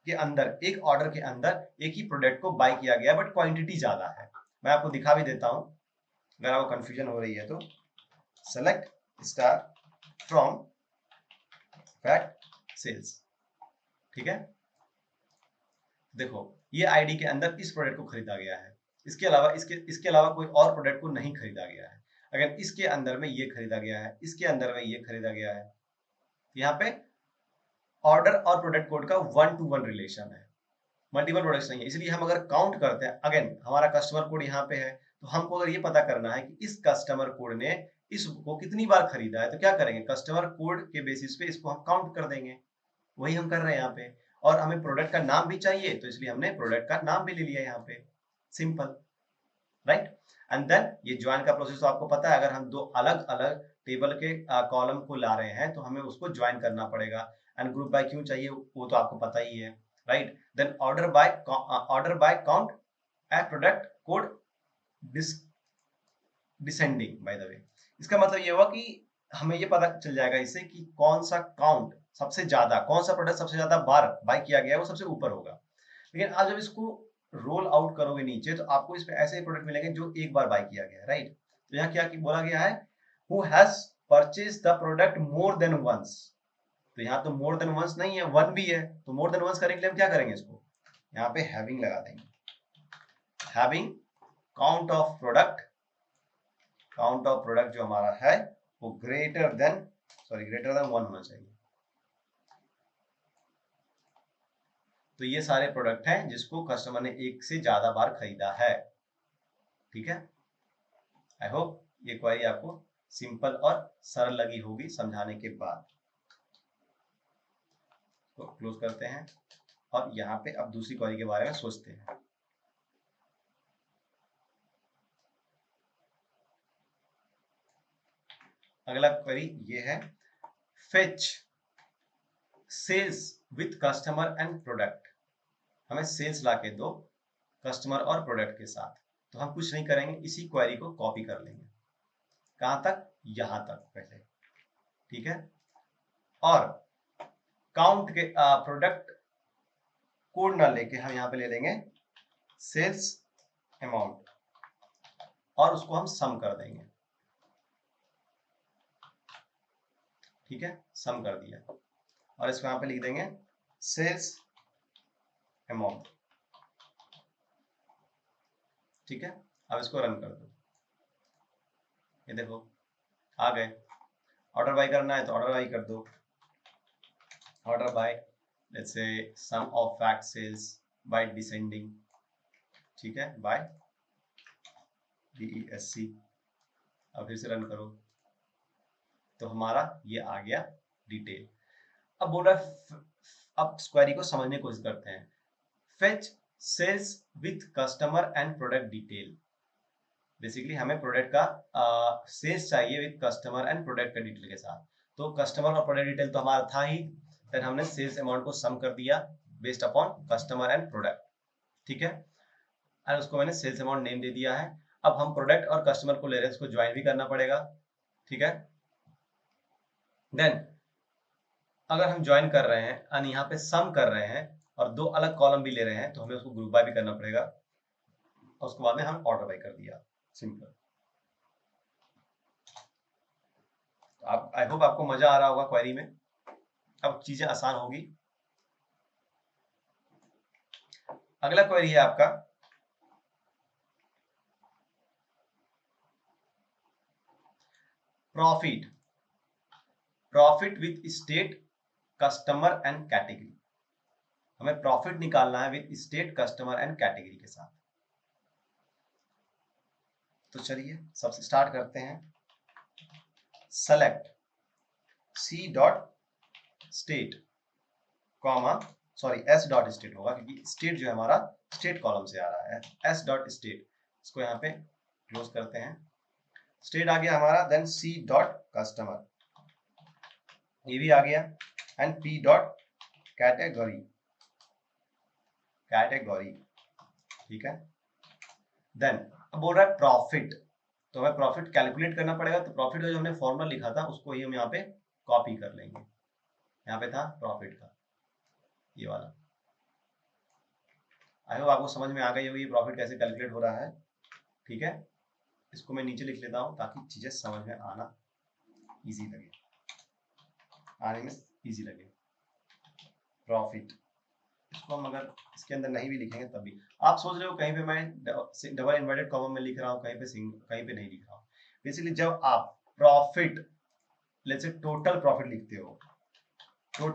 के अंदर, एक ऑर्डर के अंदर एक ही प्रोडक्ट को बाय किया गया, बट क्वांटिटी ज्यादा है। मैं आपको दिखा भी देता हूं अगर आपको कंफ्यूजन हो रही है तो। Select star from fact sales, ठीक है। देखो, ये आईडी के अंदर इस प्रोडक्ट को खरीदा गया है, इसके अलावा कोई और प्रोडक्ट को नहीं खरीदा गया है। अगर इसके अंदर में ये खरीदा गया है, इसके अंदर में ये खरीदा गया है, यहाँ पे ऑर्डर और प्रोडक्ट कोड का 1-to-1 रिलेशन है, मल्टीपल प्रोडक्ट्स नहीं है। इसलिए हम अगर काउंट करते हैं, अगेन हमारा कस्टमर कोड यहाँ पे है, तो हमको अगर ये पता करना है कि इस कस्टमर कोड ने इसको कितनी बार खरीदा है, तो क्या करेंगे, कस्टमर कोड के बेसिस पे इसको हम काउंट कर देंगे। वही हम कर रहे हैं यहाँ पे। और हमें प्रोडक्ट का नाम भी चाहिए, तो इसलिए हमने प्रोडक्ट का नाम भी ले लिया यहाँ पे, सिंपल, राइट। एंड देन ये ज्वाइन का प्रोसेस तो आपको पता है, अगर हम 2 अलग अलग टेबल के कॉलम को ला रहे हैं तो हमें उसको ज्वाइन करना पड़ेगा। एंड ग्रुप बाय क्यों चाहिए वो तो आपको पता ही है, right. Then order by count at product code descending, by the way. इसका मतलब ये हुआ कि हमें ये पता चल जाएगा इससे कि कौन सा काउंट सबसे ज्यादा, कौन सा प्रोडक्ट सबसे ज्यादा बार बाय किया गया है, वो सबसे ऊपर होगा। लेकिन आप जब इसको रोल आउट करोगे नीचे, तो आपको इसमें ऐसे प्रोडक्ट मिलेंगे जो एक बार बाय किया गया है, राइट। तो यहाँ क्या बोला गया है, who has purchase the product more than once. तो यहाँ तो मोर देन वंस नहीं है, वन भी है, तो मोर देन वंस करने के लिए हम क्या करेंगे, इसको यहाँ पे हैविंग लगा देंगे, हैविंग काउंट ऑफ प्रोडक्ट जो हमारा है वो ग्रेटर देन 1 होना चाहिए। तो ये सारे प्रोडक्ट हैं जिसको कस्टमर ने एक से ज्यादा बार खरीदा है। ठीक है, आई होप ये क्वेरी आपको सिंपल और सरल लगी होगी समझाने के बाद। तो क्लोज करते हैं और यहाँ पे अब दूसरी क्वेरी के बारे में सोचते हैं। अगला क्वेरी ये है, fetch sales with customer and product. हमें सेल्स लाके दो कस्टमर और प्रोडक्ट के साथ। तो हम कुछ नहीं करेंगे, इसी क्वेरी को कॉपी कर लेंगे। कहां तक? यहां तक पहले। ठीक है, और काउंट के प्रोडक्ट कोड ना लेके हम यहाँ पे ले लेंगे सेल्स अमाउंट और उसको हम सम कर देंगे। ठीक है, सम कर दिया और इसको यहाँ पे लिख देंगे सेल्स अमाउंट। ठीक है, अब इसको रन कर दो। ये देखो आ गए। ऑर्डर बाय करना है तो ऑर्डर बाय कर दो। Order by let's say sum of fact sales by descending. ठीक है, बाय DESC। अब फिर से रन करो तो हमारा ये आ गया डिटेल। अब बोल रहा है, अब क्वेरी को समझने की कोशिश करते हैं। Fetch sales with customer and product detail. Basically हमें प्रोडक्ट का सेल्स चाहिए विद कस्टमर एंड प्रोडक्ट का डिटेल के साथ। तो कस्टमर और प्रोडक्ट डिटेल तो हमारा था ही, फिर हमने सेल्स अमाउंट को सम कर दिया based upon customer and product. ठीक है, और उसको मैंने सेल्स अमाउंट नेम दे दिया है। अब हम प्रोडक्ट और कस्टमर को ले रहे हैं, इसको ज्वाइन भी करना पड़ेगा। ठीक है, देन अगर हम ज्वाइन कर रहे हैं और यहाँ पे सम कर रहे हैं और दो अलग कॉलम भी ले रहे हैं तो हमें उसको ग्रुप बाय भी करना पड़ेगा और उसके बाद में हम ऑर्डर बाय कर दिया। सिंपल। आप आई होप आपको मजा आ रहा होगा क्वेरी में। अब चीजें आसान होगी। अगला क्वेरी है आपका profit with state customer and category. हमें प्रॉफिट निकालना है with state customer and category के साथ। तो चलिए सबसे स्टार्ट करते हैं। Select C dot state comma S dot state होगा क्योंकि स्टेट जो है हमारा स्टेट कॉलम से आ रहा है। एस डॉट स्टेट, इसको यहाँ पे क्लोज करते हैं। स्टेट आ गया हमारा, देन सी डॉट कस्टमर, ये भी आ गया, एंड पी डॉट कैटेगरी। ठीक है, देन अब बोल रहा है प्रॉफिट, तो हमें प्रॉफिट कैलकुलेट करना पड़ेगा। तो प्रॉफिट का जो हमने फॉर्मूला लिखा था उसको ही हम यहाँ पे कॉपी कर लेंगे। यहाँ पे था प्रॉफिट का ये वाला। आई होप आपको समझ में आ गई होगी प्रॉफिट कैसे कैलकुलेट हो रहा है। ठीक है, इसको मैं नीचे लिख लेता हूँ ताकि चीजें समझ में आना इजी लगे, आने में इजी लगे। प्रॉफिट, इसको हम अगर इसके अंदर नहीं भी लिखेंगे तब भी आप सोच रहे हो कहीं पे मैं डबल इन्वर्टेड कॉमा में लिख रहा हूँ, कहीं पे नहीं लिख रहा हूँ। बेसिकली जब आप profit let's say total profit लिखते हो तो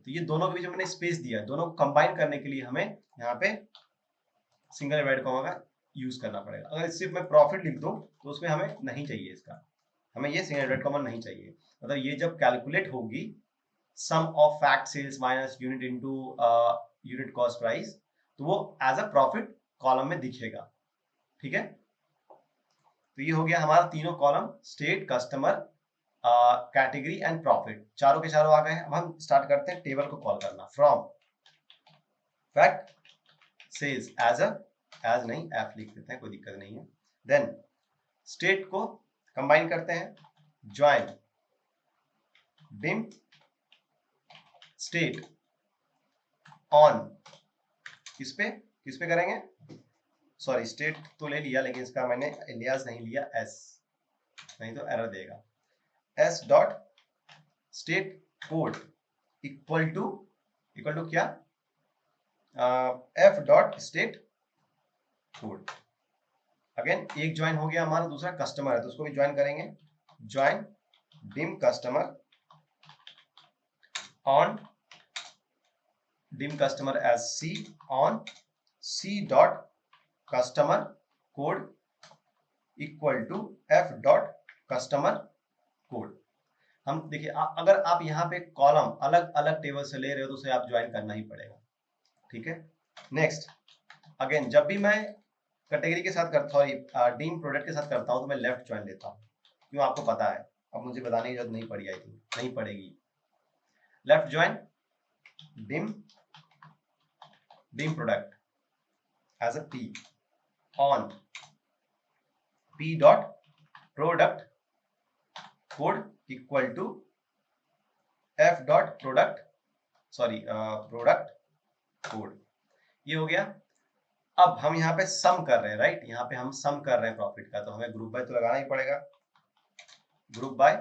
ये दोनों के बीच में मैंने स्पेस दिया, दोनों को कंबाइन करने के लिए हमें यहाँ पे सिंगल इन्वर्टेड कॉमा का यूज करना पड़ेगा। अगर सिर्फ मैं प्रॉफिट लिख दूं तो उसमें हमें नहीं चाहिए, इसका हमें ये सिंगल इन्वर्टेड कॉमा नहीं चाहिए। मतलब ये जब कैलकुलेट होगी sum of fact sales minus unit into unit cost price, तो वो एज अ प्रॉफिट कॉलम में दिखेगा। ठीक है, तो ये हो गया हमारा तीनों column, state customer category and profit, चारों के चारों आ गए हैं। अब हम स्टार्ट करते हैं टेबल को कॉल करना। फ्रॉम फैक्ट सेल्स एज नहीं एफ लिख देते हैं, कोई दिक्कत नहीं है। देन स्टेट को कंबाइन करते हैं, ज्वाइन डिम स्टेट ऑन, किस पे करेंगे, स्टेट तो ले लिया लेकिन इसका मैंने एलियास नहीं लिया, एस, नहीं तो एरर देगा। S dot state code equal to क्या, F dot state code. Again एक ज्वाइन हो गया हमारा, दूसरा कस्टमर है तो उसको भी ज्वाइन करेंगे, join dim customer on dim customer as C on C dot customer code equal to F dot customer code. हम देखिए अगर आप यहाँ पे कॉलम अलग अलग टेबल से ले रहे हो तो उसे आप ज्वाइन करना ही पड़ेगा, ठीक है। नेक्स्ट अगेन जब भी मैं कैटेगरी के साथ करता हूँ, डीम प्रोडक्ट के साथ करता हूँ तो मैं लेफ्ट ज्वाइन लेता हूँ, क्यों आपको पता है, अब मुझे बताने की जरूरत नहीं पड़ी, आई थिंक नहीं पड़ेगी। Left join dim product as a P on P dot product code equal to F dot product code. ये हो गया। अब हम यहाँ पे सम कर रहे हैं, राइट, यहाँ पे हम सम कर रहे हैं प्रॉफिट का, तो हमें ग्रुप बाय तो लगाना ही पड़ेगा, ग्रुप बाय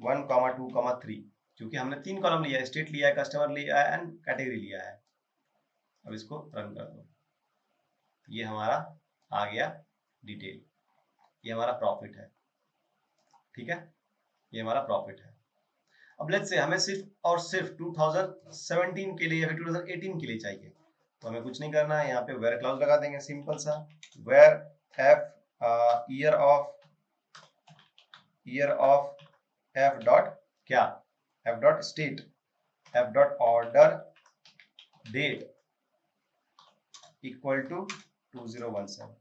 1, 2, 3, क्योंकि हमने 3 कॉलम लिया है, स्टेट लिया है, कस्टमर लिया है एंड कैटेगरी लिया है। अब इसको रन कर दो, ये हमारा आ गया डिटेल, ये हमारा प्रॉफिट है, ठीक है, ये हमारा प्रॉफिट है। अब लेट्स से हमें सिर्फ और सिर्फ 2017 के लिए या फिर 2018 के लिए चाहिए, तो हमें कुछ नहीं करना है, यहाँ पे वेयर क्लाउज लगा देंगे, सिंपल सा, where F year of F dot क्या, F dot state, F dot order date equal to 2017।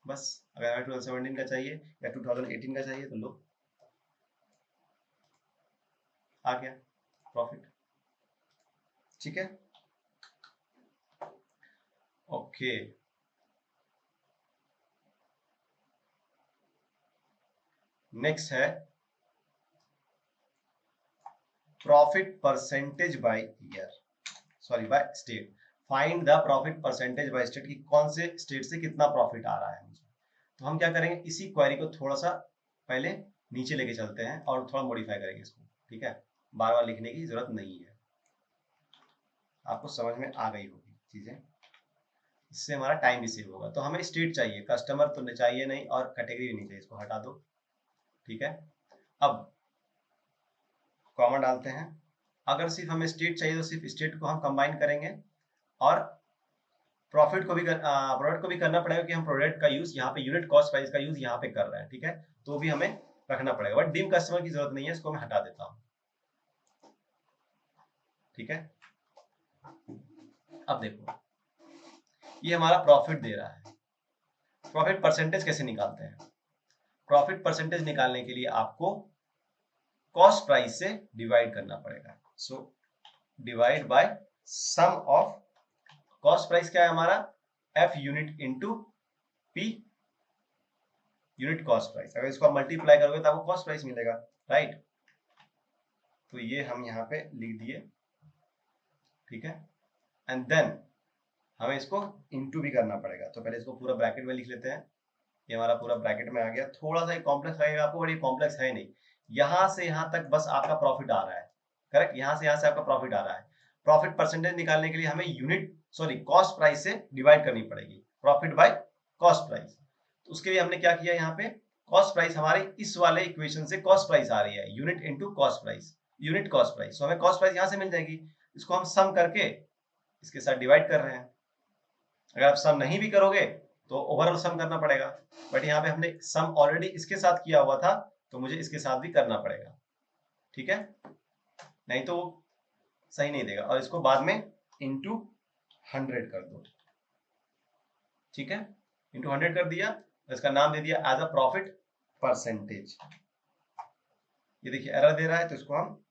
बस अगर हमें 2017 का चाहिए या 2018 का चाहिए तो लो, आ गया प्रॉफिट, ठीक है। ओके नेक्स्ट है profit percentage by year, sorry by state. Find the profit percentage by state, की कौन से स्टेट से कितना प्रॉफिट आ रहा है मुझे। तो हम क्या करेंगे, इसी क्वेरी को थोड़ा सा पहले नीचे लेके चलते हैं और थोड़ा मॉडिफाई करेंगे इसको, ठीक है, बार बार लिखने की जरूरत नहीं है, आपको समझ में आ गई होगी चीजें, इससे हमारा टाइम भी सेव होगा। तो हमें स्टेट चाहिए, कस्टमर तो चाहिए नहीं और कैटेगरी नहीं चाहिए, इसको हटा दो, ठीक है। अब कॉमा डालते हैं, अगर सिर्फ हमें स्टेट चाहिए तो सिर्फ स्टेट को हम कंबाइन करेंगे और प्रॉफिट को भी प्रोडक्ट को भी करना पड़ेगा कि हम प्रोडक्ट का यूज यहाँ पे यूनिट कॉस्ट प्राइस का यूज यहाँ पे कर रहे हैं, ठीक है, तो भी हमें रखना पड़ेगा, बट डिम कस्टमर की जरूरत नहीं है, इसको मैं हटा देता हूँ, ठीक है। अब देखो ये हमारा प्रॉफिट दे रहा है, प्रॉफिट परसेंटेज कैसे निकालते हैं, प्रॉफिट परसेंटेज निकालने के लिए आपको कॉस्ट प्राइस से डिवाइड करना पड़ेगा, so divide by sum of cost price क्या है हमारा, F unit into P unit cost price, अगर इसको आप मल्टीप्लाई करोगे तो आपको कॉस्ट प्राइस मिलेगा, राइट। तो ये हम यहाँ पे लिख दिए, ठीक है, एंड देन हमें इसको इंटू भी करना पड़ेगा, तो पहले इसको पूरा ब्रैकेट में लिख लेते हैं, ये हमारा पूरा ब्रैकेट में आ गया, थोड़ा सा कॉम्प्लेक्स लगेगा आपको, बड़ी कॉम्प्लेक्स है नहीं, यहाँ से यहाँ तक बस आपका प्रॉफिट आ रहा है, करेक्ट, यहाँ से यहाँ से आपका प्रॉफिट आ रहा है। प्रॉफिट परसेंटेज निकालने के लिए हमें यूनिट कॉस्ट प्राइस से डिवाइड करनी पड़ेगी, प्रॉफिट बाय कॉस्ट प्राइस। तो उसके लिए हमने क्या किया, यहाँ पे कॉस्ट प्राइस हमारे इस वाले इक्वेशन से कॉस्ट प्राइस आ रही है, unit into cost price, unit cost price, तो हमें कॉस्ट प्राइस यहाँ से मिल जाएगी, इसको हम सम करके इसके साथ डिवाइड कर रहे हैं। अगर आप सम नहीं भी करोगे तो ओवरऑल सम करना पड़ेगा, बट यहाँ पे हमने सम ऑलरेडी इसके साथ किया हुआ था तो मुझे इसके साथ भी करना पड़ेगा, ठीक है, नहीं तो सही नहीं देगा, और इसको बाद में इंटू 100 कर दो, ठीक है, इंटू 100 कर दिया, इसका नाम दे दिया एज अ प्रॉफिट परसेंटेज। ये देखिए एरर दे रहा है तो इसको हम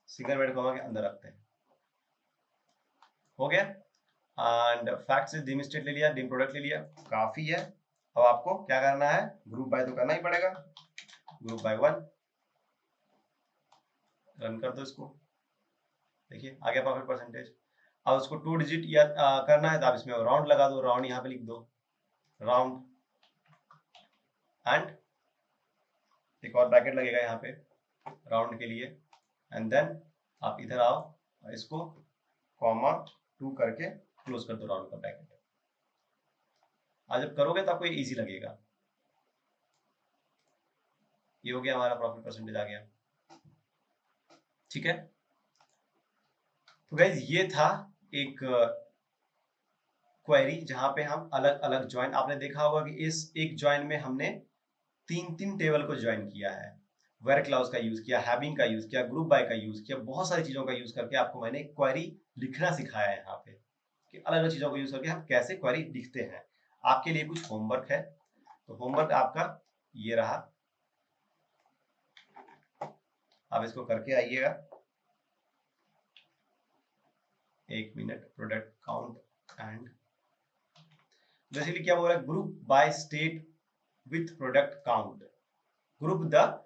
सिंगल इन्वर्टेड कॉमा के अंदर रखते हैं, हो गया। एंड फैक्ट से डिम स्टेट ले लिया, डिम प्रोडक्ट ले लिया, काफी है। अब आपको क्या करना है, ग्रुप बाय तो करना ही पड़ेगा, ग्रुप बाय 1 रन कर दो इसको, देखिए आ गया प्रॉफिट परसेंटेज। अब उसको 2 डिजिट या करना है तो आप इसमें राउंड लगा दो, राउंड यहाँ पे लिख दो, राउंड, एंड एक और ब्रैकेट लगेगा यहाँ पे राउंड के लिए, एंड देन आप इधर आओ और इसको कॉमा 2 करके क्लोज कर दो राउंड का ब्रैकेट, आज जब करोगे तो आपको ये इजी लगेगा। ये हो गया, हमारा प्रॉफिट परसेंटेज आ गया। ठीक है, तो गाइज ये था एक क्वेरी जहां पे हम अलग अलग ज्वाइन, आपने देखा होगा कि इस एक ज्वाइन में हमने तीन तीन टेबल को ज्वाइन किया है, वेयर क्लाउज का यूज किया, हैविंग का यूज किया, ग्रुप बाय का यूज किया, बहुत सारी चीजों का यूज करके आपको मैंने क्वेरी लिखना सिखाया है यहाँ पे कि अलग अलग चीजों को यूज करके हम कैसे क्वेरी लिखते हैं। आपके लिए कुछ होमवर्क है, तो होमवर्क आपका ये रहा, आप इसको करके आइएगा। एक minute, product count and basically क्या बोल रहा है, group by state with product count, group the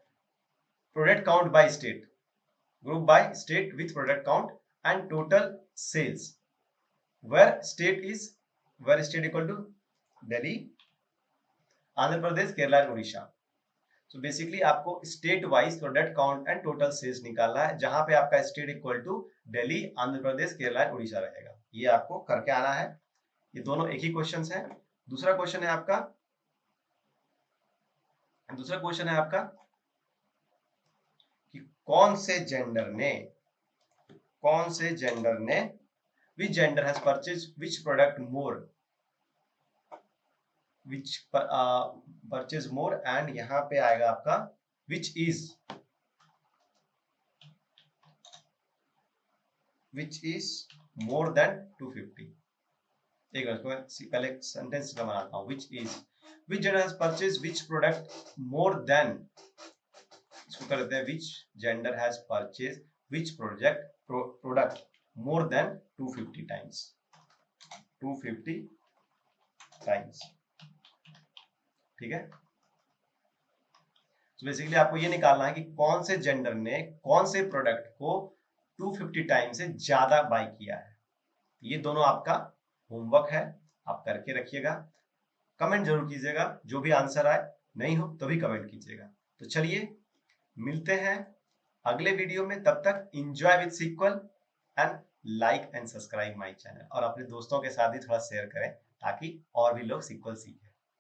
product count by state, group by state with product count and total sales, where state equal to Delhi, Andhra Pradesh, Kerala and Odisha। so basically आपको state wise product count and total sales निकालना है, जहां पे आपका state equal to Delhi, Andhra Pradesh, Kerala and Orissa रहेगा। ये आपको करके आना है। ये दोनों एक ही क्वेश्चन है। दूसरा क्वेश्चन है आपका कि कौन से जेंडर ने which gender has purchased which product more, purchase more, and यहाँ पे आएगा आपका which is more than 250। एक मिनट, पहले सेंटेंस में बनाता हूँ। which gender has purchased which product more than, इसको कर देते हैं which gender has purchased which product more than 250 times, 250 times। ठीक है, तो बेसिकली आपको ये निकालना है कि कौन से जेंडर ने कौन से प्रोडक्ट को 250 टाइम से ज्यादा बाय किया है। ये दोनों आपका होमवर्क है, आप करके रखिएगा, कमेंट जरूर कीजिएगा, जो भी आंसर आए, नहीं हो तो भी कमेंट कीजिएगा। तो चलिए मिलते हैं अगले वीडियो में, तब तक enjoy with SQL and like and subscribe my channel, और अपने दोस्तों के साथ भी थोड़ा शेयर करें ताकि और भी लोग सीक्वल सीखें।